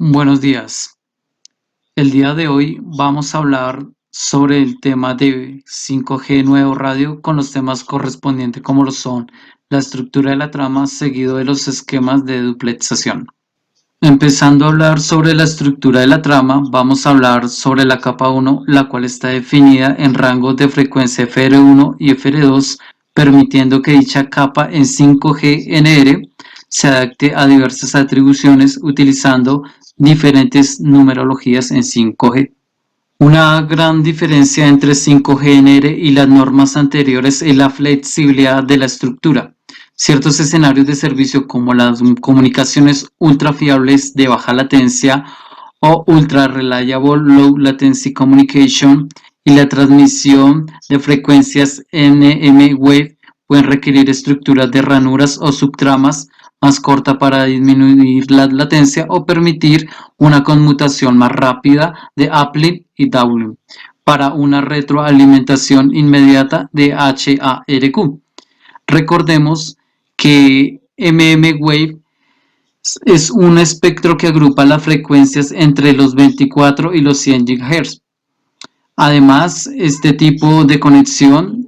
Buenos días. El día de hoy vamos a hablar sobre el tema de 5G nuevo radio con los temas correspondientes como lo son la estructura de la trama seguido de los esquemas de duplexación. Empezando a hablar sobre la estructura de la trama, vamos a hablar sobre la capa 1, la cual está definida en rangos de frecuencia FR1 y FR2, permitiendo que dicha capa en 5G NR se adapte a diversas atribuciones utilizando diferentes numerologías en 5G. Una gran diferencia entre 5GNR y las normas anteriores es la flexibilidad de la estructura. Ciertos escenarios de servicio como las comunicaciones ultra fiables de baja latencia o Ultra Reliable Low Latency Communication y la transmisión de frecuencias NM-Wave pueden requerir estructuras de ranuras o subtramas más corta para disminuir la latencia o permitir una conmutación más rápida de uplink y downlink para una retroalimentación inmediata de HARQ. Recordemos que MM-Wave es un espectro que agrupa las frecuencias entre los 24 y los 100 GHz. Además, este tipo de conexión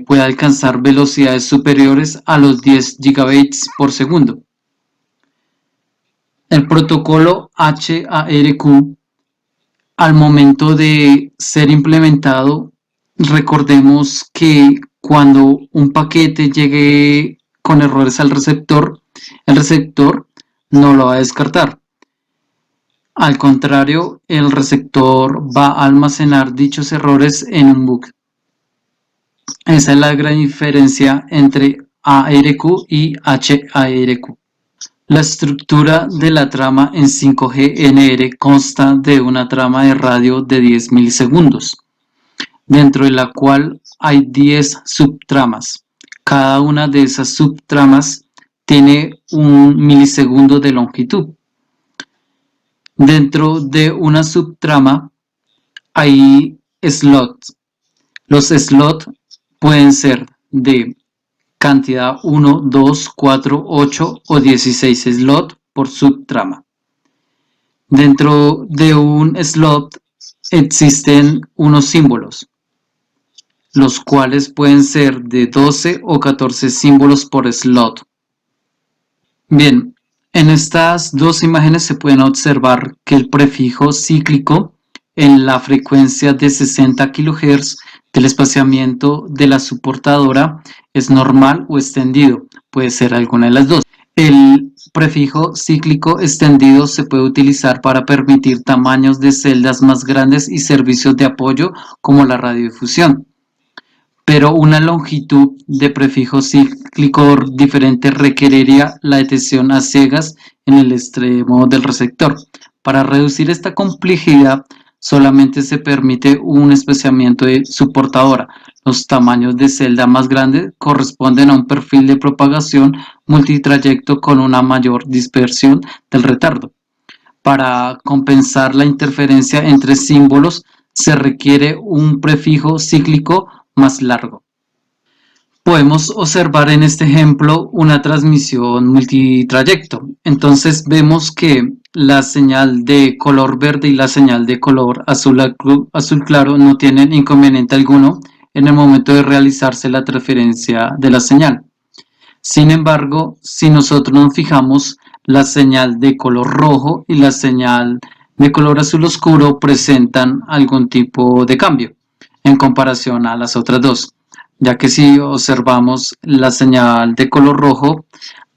puede alcanzar velocidades superiores a los 10 gigabits por segundo. El protocolo HARQ, al momento de ser implementado, recordemos que cuando un paquete llegue con errores al receptor, el receptor no lo va a descartar. Al contrario, el receptor va a almacenar dichos errores en un bucle. Esa es la gran diferencia entre ARQ y HARQ. La estructura de la trama en 5GNR consta de una trama de radio de 10 milisegundos, dentro de la cual hay 10 subtramas. Cada una de esas subtramas tiene 1 milisegundo de longitud. Dentro de una subtrama hay slots. Los slots pueden ser de cantidad 1, 2, 4, 8 o 16 slots por subtrama. Dentro de un slot existen unos símbolos, los cuales pueden ser de 12 o 14 símbolos por slot. Bien, en estas dos imágenes se pueden observar que el prefijo cíclico en la frecuencia de 60 kHz del espaciamiento de la subportadora es normal o extendido, puede ser alguna de las dos. El prefijo cíclico extendido se puede utilizar para permitir tamaños de celdas más grandes y servicios de apoyo como la radiodifusión. Pero una longitud de prefijo cíclico diferente requeriría la detección a ciegas en el extremo del receptor. Para reducir esta complejidad, solamente se permite un espaciamiento de subportadora. Los tamaños de celda más grandes corresponden a un perfil de propagación multitrayecto con una mayor dispersión del retardo. Para compensar la interferencia entre símbolos, se requiere un prefijo cíclico más largo. Podemos observar en este ejemplo una transmisión multitrayecto. Entonces vemos que la señal de color verde y la señal de color azul claro no tienen inconveniente alguno en el momento de realizarse la transferencia de la señal. Sin embargo, si nosotros nos fijamos, la señal de color rojo y la señal de color azul oscuro presentan algún tipo de cambio en comparación a las otras dos, ya que si observamos la señal de color rojo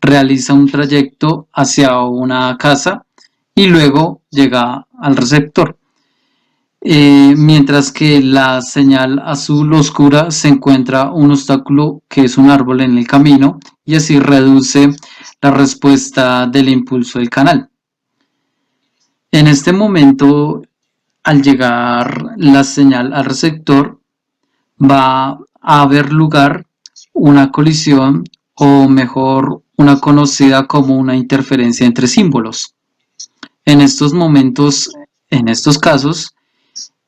realiza un trayecto hacia una casa y luego llega al receptor, mientras que la señal azul oscura se encuentra un obstáculo que es un árbol en el camino y así reduce la respuesta del impulso del canal. En este momento, al llegar la señal al receptor, va a haber lugar una colisión o mejor una conocida como una interferencia entre símbolos. En estos momentos, en estos casos,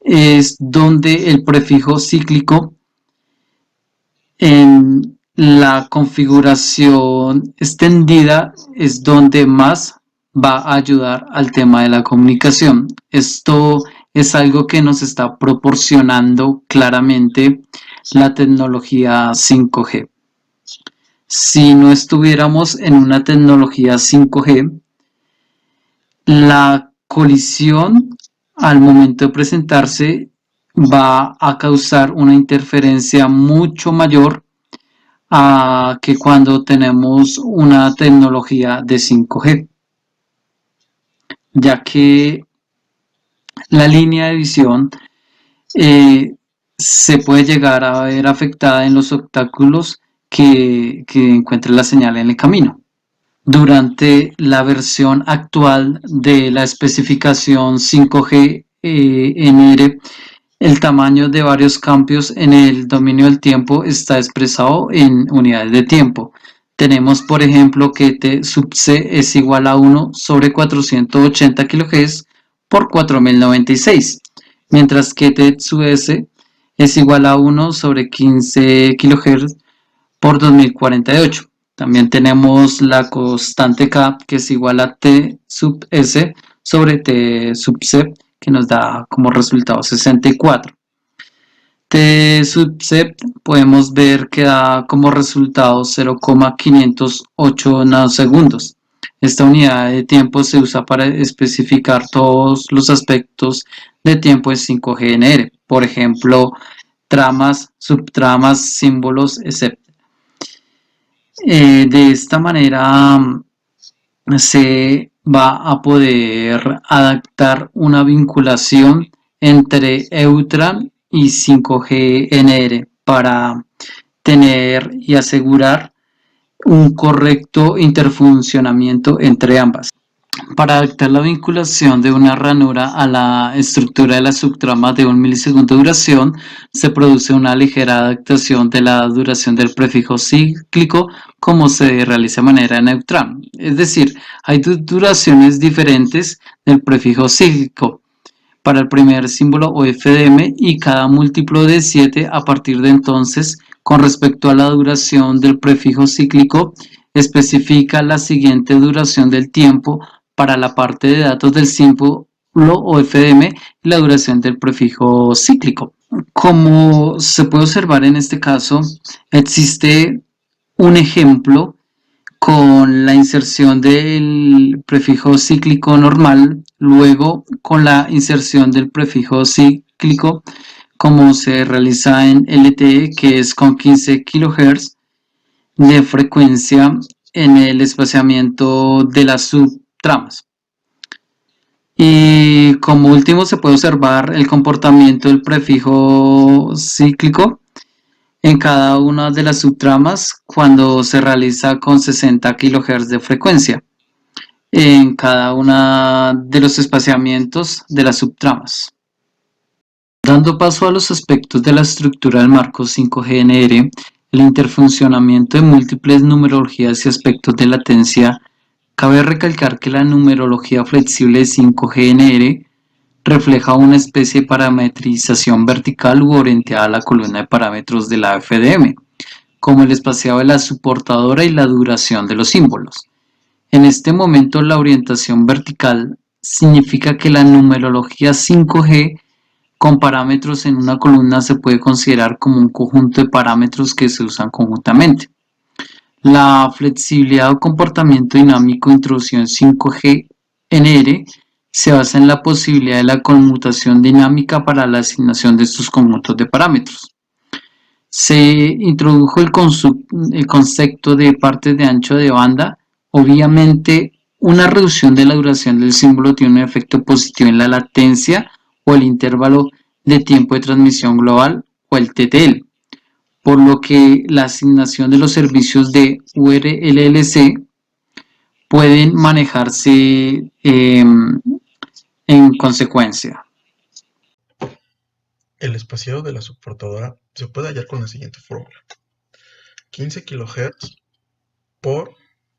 es donde el prefijo cíclico en la configuración extendida es donde más va a ayudar al tema de la comunicación. Esto es algo que nos está proporcionando claramente la tecnología 5G. Si no estuviéramos en una tecnología 5G, la colisión al momento de presentarse va a causar una interferencia mucho mayor a que cuando tenemos una tecnología de 5G, ya que la línea de visión se puede llegar a ver afectada en los obstáculos que encuentre la señal en el camino. Durante la versión actual de la especificación 5G NR, el tamaño de varios cambios en el dominio del tiempo está expresado en unidades de tiempo. Tenemos, por ejemplo, que T sub C es igual a 1 sobre 480 kHz por 4096, mientras que T sub S es igual a 1 sobre 15 kHz por 2048. También tenemos la constante K, que es igual a T sub S sobre T sub C, que nos da como resultado 64. T sub C podemos ver que da como resultado 0,508 nanosegundos. Esta unidad de tiempo se usa para especificar todos los aspectos de tiempo en 5GNR, por ejemplo, tramas, subtramas, símbolos, etc. De esta manera se va a poder adaptar una vinculación entre Eutran y 5GNR para tener y asegurar un correcto interfuncionamiento entre ambas. Para adaptar la vinculación de una ranura a la estructura de la subtrama de 1 milisegundo de duración, se produce una ligera adaptación de la duración del prefijo cíclico como se realiza de manera neutral. Es decir, hay duraciones diferentes del prefijo cíclico para el primer símbolo o FDM y cada múltiplo de 7 a partir de entonces, con respecto a la duración del prefijo cíclico, especifica la siguiente duración del tiempo para la parte de datos del símbolo o FDM y la duración del prefijo cíclico. Como se puede observar en este caso, existe un ejemplo con la inserción del prefijo cíclico normal, luego con la inserción del prefijo cíclico como se realiza en LTE, que es con 15 kHz de frecuencia en el espaciamiento de las subtramas. Y como último se puede observar el comportamiento del prefijo cíclico en cada una de las subtramas cuando se realiza con 60 kHz de frecuencia en cada una de los espaciamientos de las subtramas. Dando paso a los aspectos de la estructura del marco 5GNR, el interfuncionamiento de múltiples numerologías y aspectos de latencia, cabe recalcar que la numerología flexible de 5GNR refleja una especie de parametrización vertical u orientada a la columna de parámetros de la FDM, como el espaciado de la subportadora y la duración de los símbolos. En este momento, la orientación vertical significa que la numerología 5G con parámetros en una columna se puede considerar como un conjunto de parámetros que se usan conjuntamente. La flexibilidad o comportamiento dinámico introducido en 5GNR se basa en la posibilidad de la conmutación dinámica para la asignación de estos conjuntos de parámetros. Se introdujo el concepto de partes de ancho de banda. Obviamente, una reducción de la duración del símbolo tiene un efecto positivo en la latencia o el intervalo de tiempo de transmisión global o el TTL, por lo que la asignación de los servicios de URLLC pueden manejarse en consecuencia. El espaciado de la subportadora se puede hallar con la siguiente fórmula: 15 kHz por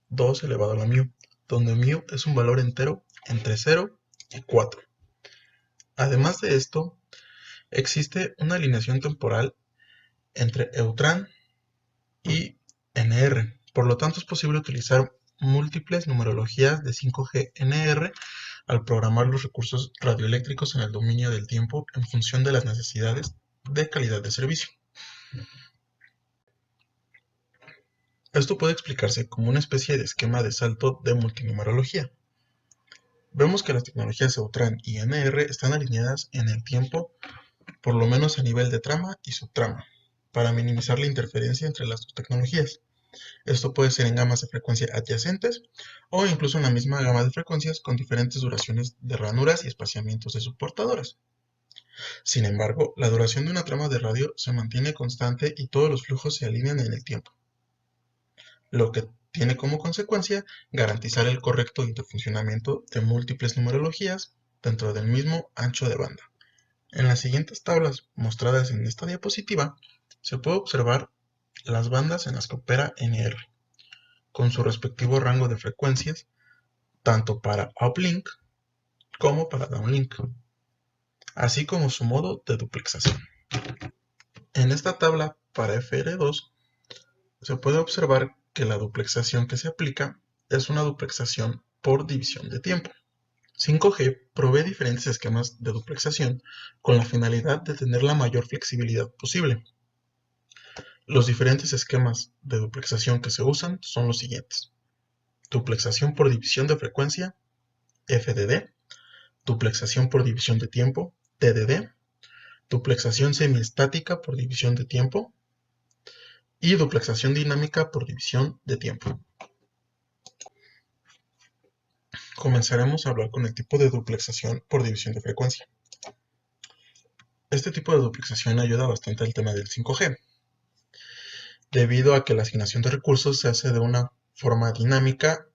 2 elevado a la μ, donde μ es un valor entero entre 0 y 4. Además de esto, existe una alineación temporal entre Eutran y NR, por lo tanto es posible utilizar múltiples numerologías de 5G NR al programar los recursos radioeléctricos en el dominio del tiempo en función de las necesidades de calidad de servicio. Esto puede explicarse como una especie de esquema de salto de multinumerología. Vemos que las tecnologías Eutran y NR están alineadas en el tiempo, por lo menos a nivel de trama y subtrama, para minimizar la interferencia entre las dos tecnologías. Esto puede ser en gamas de frecuencia adyacentes o incluso en la misma gama de frecuencias con diferentes duraciones de ranuras y espaciamientos de subportadoras. Sin embargo, la duración de una trama de radio se mantiene constante y todos los flujos se alinean en el tiempo, lo que tiene como consecuencia garantizar el correcto interfuncionamiento de múltiples numerologías dentro del mismo ancho de banda. En las siguientes tablas mostradas en esta diapositiva se puede observar las bandas en las que opera NR, con su respectivo rango de frecuencias, tanto para uplink como para downlink, así como su modo de duplexación. En esta tabla para FR2 se puede observar que la duplexación que se aplica es una duplexación por división de tiempo. 5G provee diferentes esquemas de duplexación con la finalidad de tener la mayor flexibilidad posible. Los diferentes esquemas de duplexación que se usan son los siguientes: duplexación por división de frecuencia, FDD; duplexación por división de tiempo, TDD; duplexación semiestática por división de tiempo y duplexación dinámica por división de tiempo. Comenzaremos a hablar con el tipo de duplexación por división de frecuencia. Este tipo de duplexación ayuda bastante al tema del 5G, debido a que la asignación de recursos se hace de una forma dinámica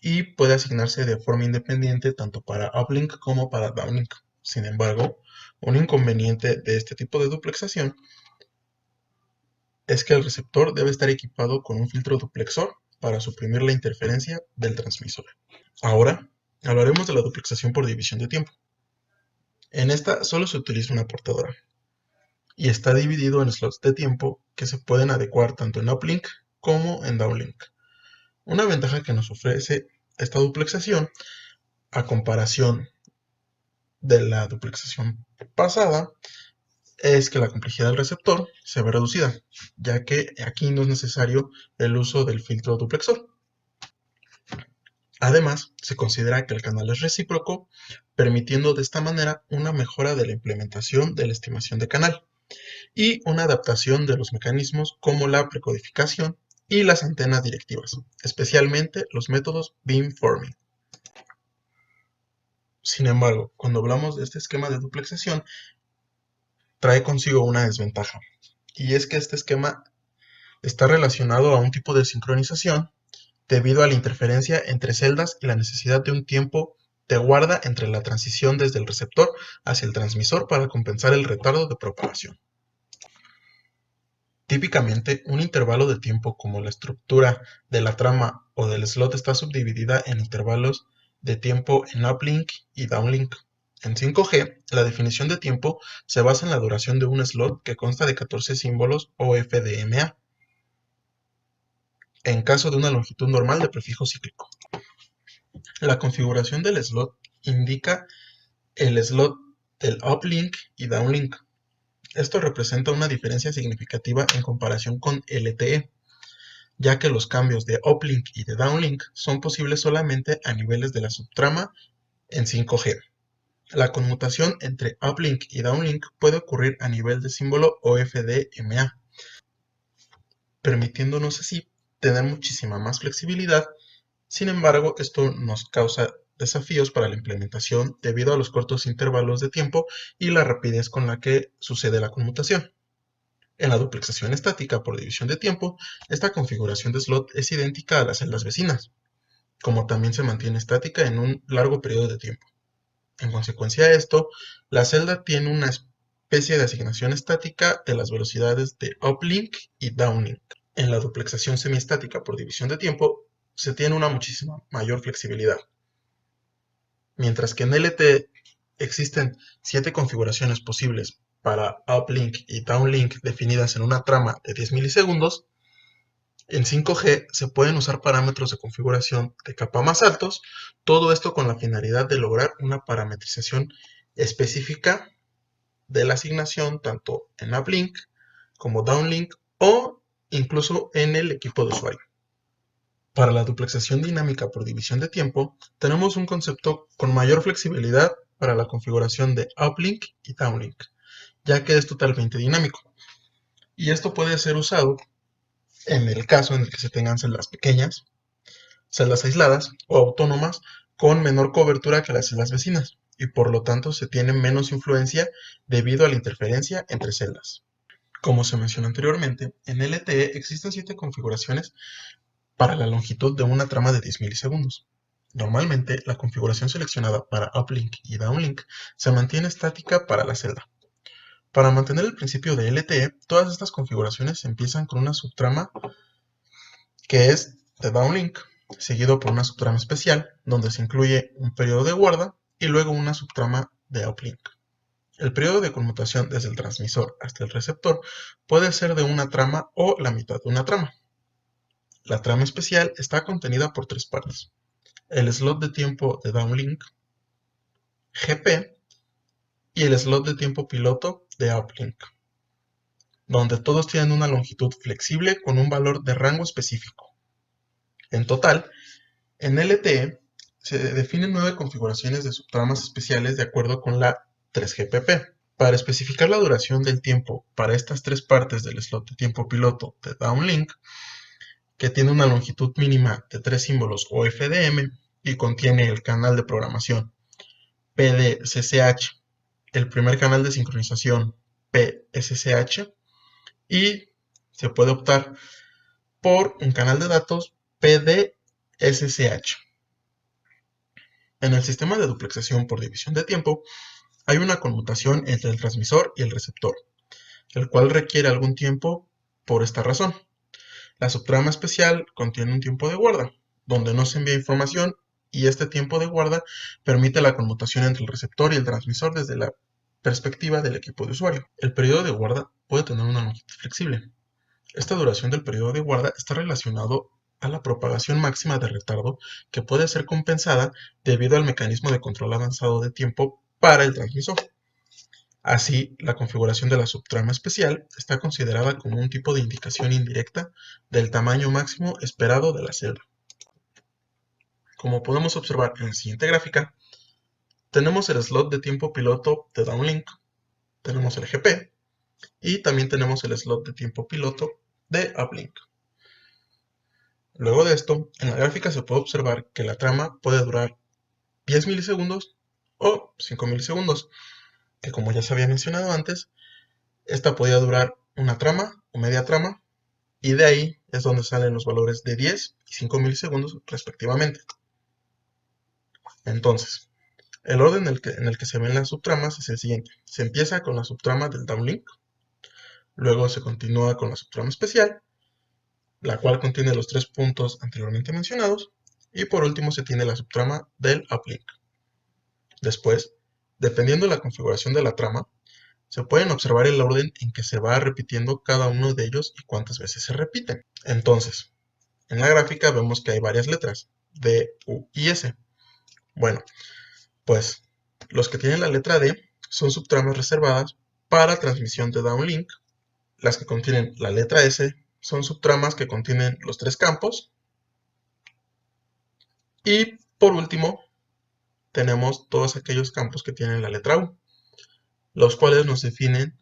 y puede asignarse de forma independiente tanto para uplink como para downlink. Sin embargo, un inconveniente de este tipo de duplexación es que el receptor debe estar equipado con un filtro duplexor para suprimir la interferencia del transmisor. Ahora, hablaremos de la duplexación por división de tiempo. En esta solo se utiliza una portadora y está dividido en slots de tiempo que se pueden adecuar tanto en uplink como en downlink. Una ventaja que nos ofrece esta duplexación, a comparación de la duplexación pasada, es que la complejidad del receptor se ve reducida, ya que aquí no es necesario el uso del filtro duplexor. Además, se considera que el canal es recíproco, permitiendo de esta manera una mejora de la implementación de la estimación de canal y una adaptación de los mecanismos como la precodificación y las antenas directivas, especialmente los métodos beamforming. Sin embargo, cuando hablamos de este esquema de duplexación, trae consigo una desventaja, y es que este esquema está relacionado a un tipo de sincronización debido a la interferencia entre celdas y la necesidad de un tiempo de guarda entre la transición desde el receptor hacia el transmisor para compensar el retardo de propagación. Típicamente, un intervalo de tiempo como la estructura de la trama o del slot está subdividida en intervalos de tiempo en uplink y downlink. En 5G, la definición de tiempo se basa en la duración de un slot que consta de 14 símbolos o FDMA, en caso de una longitud normal de prefijo cíclico. La configuración del slot indica el slot del uplink y downlink. Esto representa una diferencia significativa en comparación con LTE, ya que los cambios de uplink y de downlink son posibles solamente a niveles de la subtrama en 5G. La conmutación entre uplink y downlink puede ocurrir a nivel de símbolo o FDMA, permitiéndonos así tener muchísima más flexibilidad. Sin embargo, esto nos causa desafíos para la implementación debido a los cortos intervalos de tiempo y la rapidez con la que sucede la conmutación. En la duplexación estática por división de tiempo, esta configuración de slot es idéntica a las celdas vecinas, como también se mantiene estática en un largo periodo de tiempo. En consecuencia de esto, la celda tiene una especie de asignación estática de las velocidades de uplink y downlink. En la duplexación semiestática por división de tiempo, se tiene una muchísima mayor flexibilidad. Mientras que en LTE existen 7 configuraciones posibles para uplink y downlink definidas en una trama de 10 milisegundos, En 5G se pueden usar parámetros de configuración de capa más altos, todo esto con la finalidad de lograr una parametrización específica de la asignación tanto en uplink como downlink o incluso en el equipo de usuario. Para la duplexación dinámica por división de tiempo, tenemos un concepto con mayor flexibilidad para la configuración de uplink y downlink, ya que es totalmente dinámico. Y esto puede ser usado en el caso en el que se tengan celdas pequeñas, celdas aisladas o autónomas con menor cobertura que las celdas vecinas, y por lo tanto se tiene menos influencia debido a la interferencia entre celdas. Como se mencionó anteriormente, en LTE existen 7 configuraciones para la longitud de una trama de 10 milisegundos. Normalmente, la configuración seleccionada para uplink y downlink se mantiene estática para la celda. Para mantener el principio de LTE, todas estas configuraciones empiezan con una subtrama que es de downlink, seguido por una subtrama especial, donde se incluye un periodo de guarda y luego una subtrama de uplink. El periodo de conmutación desde el transmisor hasta el receptor puede ser de una trama o la mitad de una trama. La trama especial está contenida por 3 partes: el slot de tiempo de downlink, GP, y el slot de tiempo piloto de uplink, donde todos tienen una longitud flexible con un valor de rango específico. En total, en LTE se definen 9 configuraciones de subtramas especiales de acuerdo con la 3GPP. Para especificar la duración del tiempo para estas 3 partes del slot de tiempo piloto de downlink, que tiene una longitud mínima de 3 símbolos o FDM y contiene el canal de programación PDCCH, el primer canal de sincronización PSCH, y se puede optar por un canal de datos PDSCH. En el sistema de duplexación por división de tiempo, hay una conmutación entre el transmisor y el receptor, el cual requiere algún tiempo por esta razón. La subtrama especial contiene un tiempo de guarda, donde no se envía información, y este tiempo de guarda permite la conmutación entre el receptor y el transmisor desde la perspectiva del equipo de usuario. El periodo de guarda puede tener una longitud flexible. Esta duración del periodo de guarda está relacionado a la propagación máxima de retardo, que puede ser compensada debido al mecanismo de control avanzado de tiempo para el transmisor. Así, la configuración de la subtrama especial está considerada como un tipo de indicación indirecta del tamaño máximo esperado de la celda. Como podemos observar en la siguiente gráfica, tenemos el slot de tiempo piloto de downlink, tenemos el GP y también tenemos el slot de tiempo piloto de uplink. Luego de esto, en la gráfica se puede observar que la trama puede durar 10 milisegundos o 5 milisegundos, que como ya se había mencionado antes, esta podía durar una trama o media trama, y de ahí es donde salen los valores de 10 y 5 milisegundos respectivamente. Entonces, el orden en el que se ven las subtramas es el siguiente: se empieza con la subtrama del downlink, luego se continúa con la subtrama especial, la cual contiene los 3 puntos anteriormente mencionados, y por último se tiene la subtrama del uplink. Después, dependiendo de la configuración de la trama, se pueden observar el orden en que se va repitiendo cada uno de ellos y cuántas veces se repiten. Entonces, en la gráfica vemos que hay varias letras, D, U y S. Bueno, pues los que tienen la letra D son subtramas reservadas para transmisión de downlink. Las que contienen la letra S son subtramas que contienen los 3 campos. Y por último, tenemos todos aquellos campos que tienen la letra U, los cuales nos definen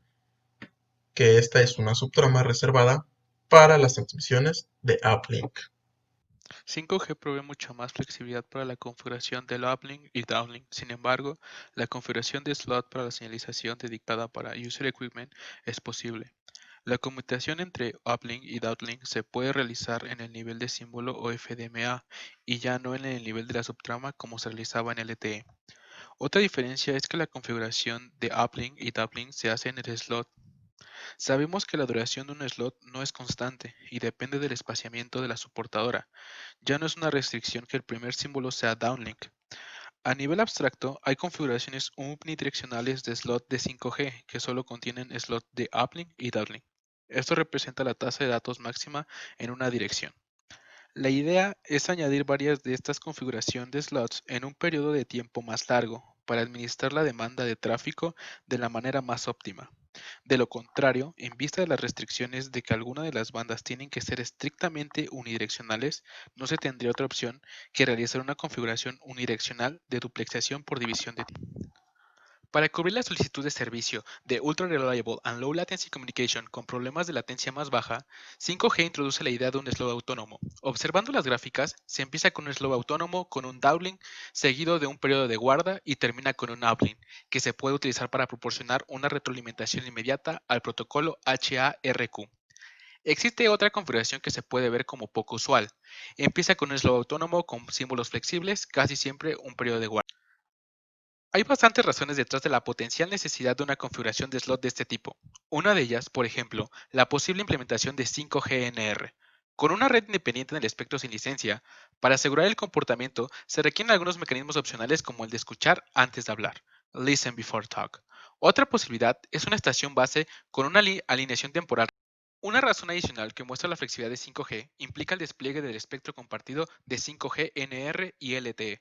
que esta es una subtrama reservada para las transmisiones de uplink. 5G provee mucha más flexibilidad para la configuración del uplink y downlink. Sin embargo, la configuración de slot para la señalización dedicada para User Equipment es posible. La conmutación entre uplink y downlink se puede realizar en el nivel de símbolo o FDMA y ya no en el nivel de la subtrama como se realizaba en LTE. Otra diferencia es que la configuración de uplink y downlink se hace en el slot. Sabemos que la duración de un slot no es constante y depende del espaciamiento de la soportadora. Ya no es una restricción que el primer símbolo sea downlink. A nivel abstracto, hay configuraciones unidireccionales de slot de 5G que solo contienen slot de uplink y downlink. Esto representa la tasa de datos máxima en una dirección. La idea es añadir varias de estas configuraciones de slots en un periodo de tiempo más largo para administrar la demanda de tráfico de la manera más óptima. De lo contrario, en vista de las restricciones de que algunas de las bandas tienen que ser estrictamente unidireccionales, no se tendría otra opción que realizar una configuración unidireccional de duplexación por división de tiempo. Para cubrir la solicitud de servicio de Ultra Reliable and Low Latency Communication con problemas de latencia más baja, 5G introduce la idea de un slow autónomo. Observando las gráficas, se empieza con un slow autónomo con un downlink seguido de un periodo de guarda y termina con un uplink, que se puede utilizar para proporcionar una retroalimentación inmediata al protocolo HARQ. Existe otra configuración que se puede ver como poco usual. Empieza con un slow autónomo con símbolos flexibles, casi siempre un periodo de guarda. Hay bastantes razones detrás de la potencial necesidad de una configuración de slot de este tipo. Una de ellas, por ejemplo, la posible implementación de 5GNR. Con una red independiente en el espectro sin licencia, para asegurar el comportamiento se requieren algunos mecanismos opcionales como el de escuchar antes de hablar, listen before talk. Otra posibilidad es una estación base con una alineación temporal. Una razón adicional que muestra la flexibilidad de 5G implica el despliegue del espectro compartido de 5G NR y LTE.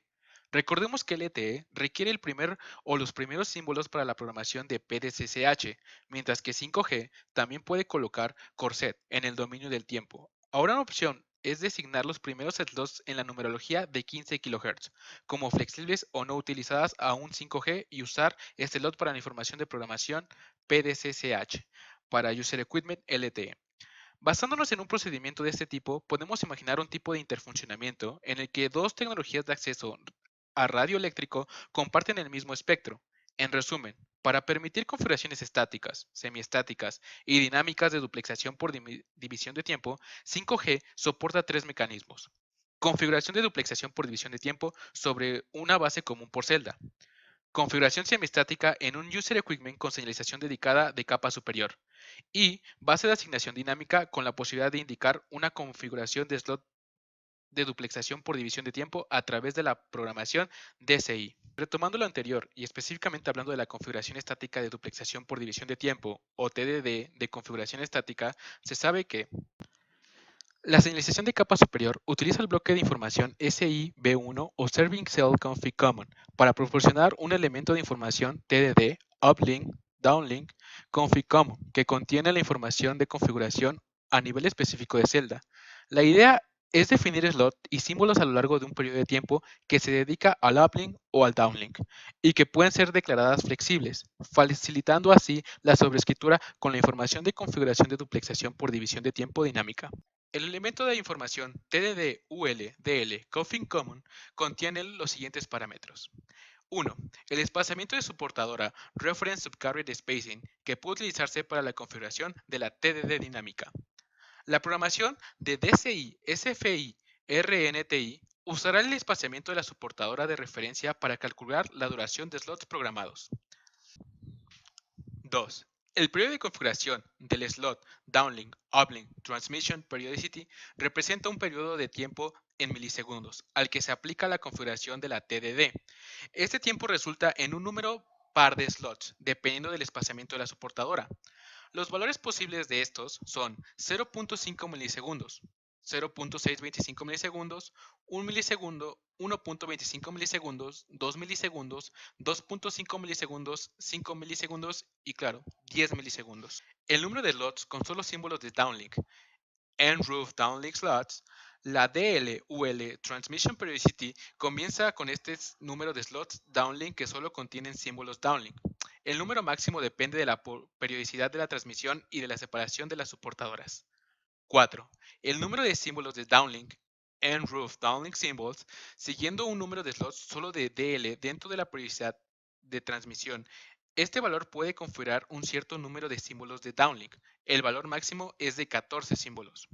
Recordemos que LTE requiere el primer o los primeros símbolos para la programación de PDCCH, mientras que 5G también puede colocar corset en el dominio del tiempo. Ahora una opción es designar los primeros slots en la numerología de 15 kHz como flexibles o no utilizadas a un 5G y usar este slot para la información de programación PDCCH para User Equipment LTE. Basándonos en un procedimiento de este tipo, podemos imaginar un tipo de interfuncionamiento en el que dos tecnologías de acceso a radio eléctrico comparten el mismo espectro. En resumen, para permitir configuraciones estáticas, semiestáticas y dinámicas de duplexación por división de tiempo, 5G soporta tres mecanismos. Configuración de duplexación por división de tiempo sobre una base común por celda. Configuración semiestática en un User Equipment con señalización dedicada de capa superior. Y base de asignación dinámica con la posibilidad de indicar una configuración de slot de duplexación por división de tiempo a través de la programación DCI. Retomando lo anterior y específicamente hablando de la configuración estática de duplexación por división de tiempo o TDD de configuración estática, se sabe que la señalización de capa superior utiliza el bloque de información SI-B1 o Serving Cell Config Common para proporcionar un elemento de información TDD, uplink, downlink, config common, que contiene la información de configuración a nivel específico de celda. La idea es definir slot y símbolos a lo largo de un periodo de tiempo que se dedica al uplink o al downlink y que pueden ser declaradas flexibles, facilitando así la sobreescritura con la información de configuración de duplexación por división de tiempo dinámica. El elemento de información TDD-UL-DL Config Common contiene los siguientes parámetros. 1. El espaciamiento de su portadora Reference Subcarrier Spacing que puede utilizarse para la configuración de la TDD dinámica. La programación de DCI, SFI, RNTI usará el espaciamiento de la subportadora de referencia para calcular la duración de slots programados. 2. El periodo de configuración del slot downlink, uplink, transmission periodicity representa un periodo de tiempo en milisegundos al que se aplica la configuración de la TDD. Este tiempo resulta en un número par de slots, dependiendo del espaciamiento de la soportadora. Los valores posibles de estos son 0.5 milisegundos, 0.625 milisegundos, 1 milisegundo, 1.25 milisegundos, 2 milisegundos, 2.5 milisegundos, 5 milisegundos y claro, 10 milisegundos. El número de slots con solo símbolos de downlink, en-roof downlink slots, la DL-UL Transmission Periodicity comienza con este número de slots downlink que solo contienen símbolos downlink. El número máximo depende de la periodicidad de la transmisión y de la separación de las soportadoras. 4. El número de símbolos de downlink, en-roof downlink symbols, siguiendo un número de slots solo de DL dentro de la periodicidad de transmisión. Este valor puede configurar un cierto número de símbolos de downlink. El valor máximo es de 14 símbolos.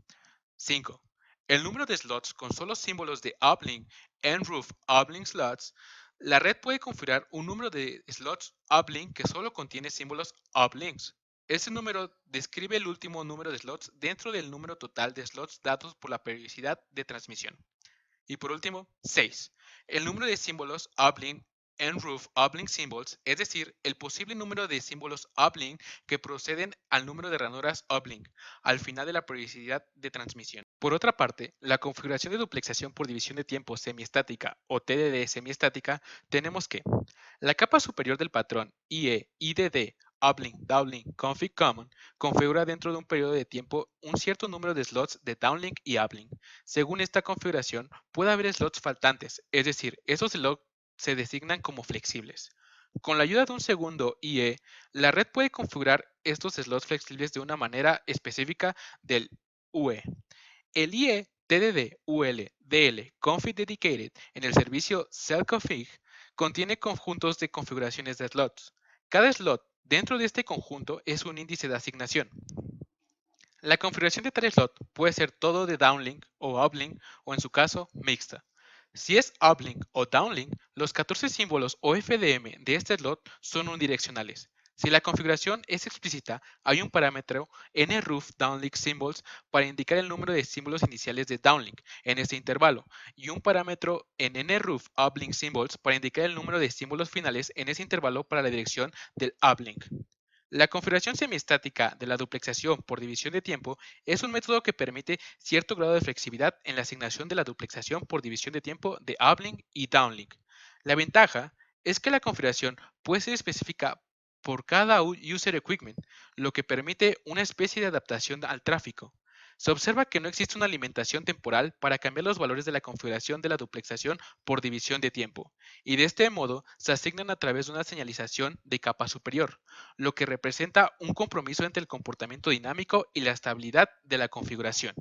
5. El número de slots con solo símbolos de uplink, en-roof uplink slots. La red puede configurar un número de slots uplink que solo contiene símbolos uplinks. Ese número describe el último número de slots dentro del número total de slots dados por la periodicidad de transmisión. Y por último, 6. El número de símbolos uplink, n-roof uplink symbols, es decir, el posible número de símbolos uplink que proceden al número de ranuras uplink al final de la periodicidad de transmisión. Por otra parte, la configuración de duplexación por división de tiempo semiestática o TDD semiestática, tenemos que la capa superior del patrón IE, IDD, uplink, downlink, config common configura dentro de un periodo de tiempo un cierto número de slots de downlink y uplink. Según esta configuración, puede haber slots faltantes, es decir, esos slots se designan como flexibles. Con la ayuda de un segundo IE, la red puede configurar estos slots flexibles de una manera específica del UE. El IE TDD UL DL config dedicated en el servicio cellconfig contiene conjuntos de configuraciones de slots. Cada slot dentro de este conjunto es un índice de asignación. La configuración de tal slot puede ser todo de downlink o uplink o en su caso mixta. Si es uplink o downlink, los 14 símbolos o FDM de este slot son unidireccionales. Si la configuración es explícita, hay un parámetro nroof downlink symbols para indicar el número de símbolos iniciales de downlink en este intervalo y un parámetro en nroof uplink symbols para indicar el número de símbolos finales en ese intervalo para la dirección del uplink. La configuración semiestática de la duplexación por división de tiempo es un método que permite cierto grado de flexibilidad en la asignación de la duplexación por división de tiempo de uplink y downlink. La ventaja es que la configuración puede ser específica por cada user equipment, lo que permite una especie de adaptación al tráfico. Se observa que no existe una alimentación temporal para cambiar los valores de la configuración de la duplexación por división de tiempo, y de este modo se asignan a través de una señalización de capa superior, lo que representa un compromiso entre el comportamiento dinámico y la estabilidad de la configuración.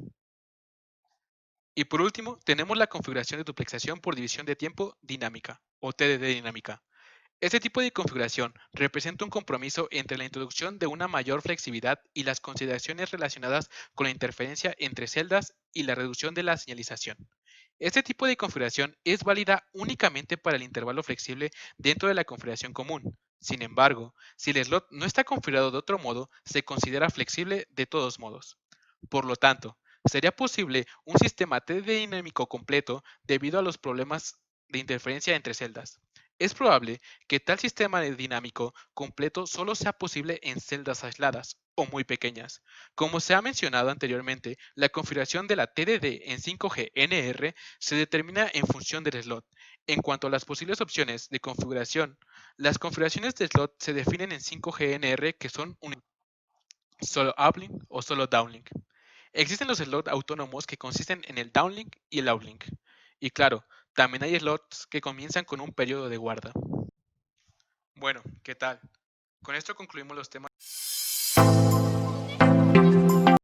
Y por último, tenemos la configuración de duplexación por división de tiempo dinámica, o TDD dinámica. Este tipo de configuración representa un compromiso entre la introducción de una mayor flexibilidad y las consideraciones relacionadas con la interferencia entre celdas y la reducción de la señalización. Este tipo de configuración es válida únicamente para el intervalo flexible dentro de la configuración común. Sin embargo, si el slot no está configurado de otro modo, se considera flexible de todos modos. Por lo tanto, sería posible un sistema TDD dinámico completo debido a los problemas de interferencia entre celdas. Es probable que tal sistema dinámico completo solo sea posible en celdas aisladas o muy pequeñas. Como se ha mencionado anteriormente, la configuración de la TDD en 5G NR se determina en función del slot. En cuanto a las posibles opciones de configuración, las configuraciones de slot se definen en 5G NR que son solo uplink o solo downlink. Existen los slots autónomos que consisten en el downlink y el uplink. Y claro, también hay slots que comienzan con un periodo de guarda. Bueno, ¿qué tal? Con esto concluimos los temas.